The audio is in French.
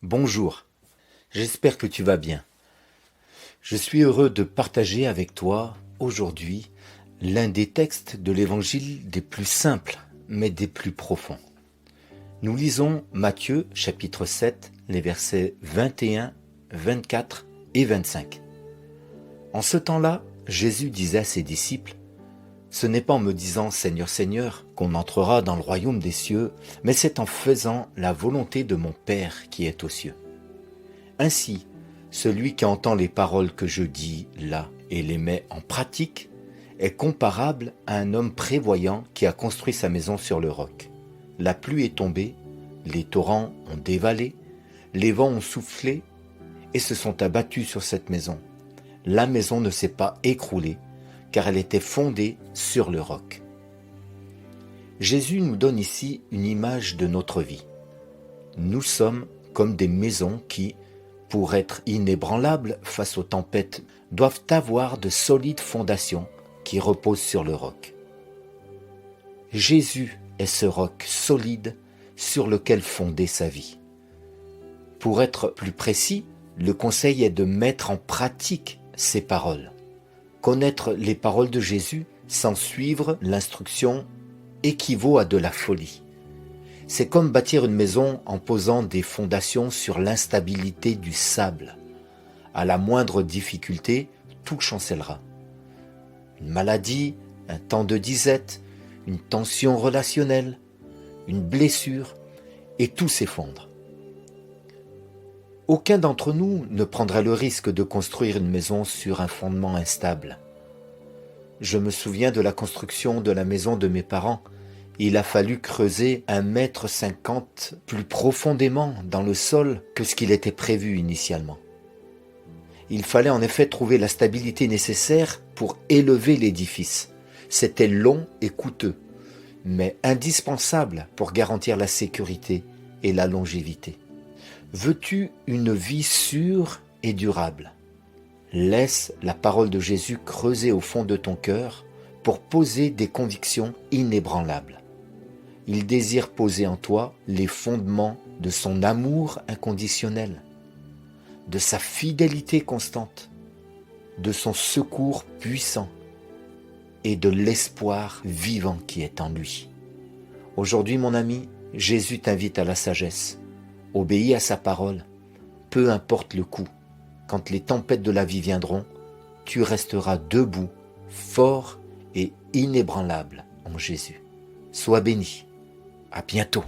Bonjour, j'espère que tu vas bien. Je suis heureux de partager avec toi aujourd'hui l'un des textes de l'Évangile des plus simples, mais des plus profonds. Nous lisons Matthieu chapitre 7, les versets 21, 24 et 25. En ce temps-là, Jésus disait à ses disciples, « Ce n'est pas en me disant « Seigneur, Seigneur » qu'on entrera dans le royaume des cieux, mais c'est en faisant la volonté de mon Père qui est aux cieux. Ainsi, celui qui entend les paroles que je dis là et les met en pratique est comparable à un homme prévoyant qui a construit sa maison sur le roc. La pluie est tombée, les torrents ont dévalé, les vents ont soufflé et se sont abattus sur cette maison. La maison ne s'est pas écroulée car elle était fondée sur le roc. » Jésus nous donne ici une image de notre vie. Nous sommes comme des maisons qui, pour être inébranlables face aux tempêtes, doivent avoir de solides fondations qui reposent sur le roc. Jésus est ce roc solide sur lequel fonder sa vie. Pour être plus précis, le conseil est de mettre en pratique ces paroles. Connaître les paroles de Jésus sans suivre l'instruction équivaut à de la folie. C'est comme bâtir une maison en posant des fondations sur l'instabilité du sable. À la moindre difficulté, tout chancellera. Une maladie, un temps de disette, une tension relationnelle, une blessure, et tout s'effondre. Aucun d'entre nous ne prendrait le risque de construire une maison sur un fondement instable. Je me souviens de la construction de la maison de mes parents. Il a fallu creuser 1,50 m plus profondément dans le sol que ce qu'il était prévu initialement. Il fallait en effet trouver la stabilité nécessaire pour élever l'édifice. C'était long et coûteux, mais indispensable pour garantir la sécurité et la longévité. Veux-tu une vie sûre et durable? Laisse la parole de Jésus creuser au fond de ton cœur pour poser des convictions inébranlables. Il désire poser en toi les fondements de son amour inconditionnel, de sa fidélité constante, de son secours puissant et de l'espoir vivant qui est en lui. Aujourd'hui, mon ami, Jésus t'invite à la sagesse. Obéis à sa parole, peu importe le coup. Quand les tempêtes de la vie viendront, tu resteras debout, fort et inébranlable en Jésus. Sois béni. À bientôt.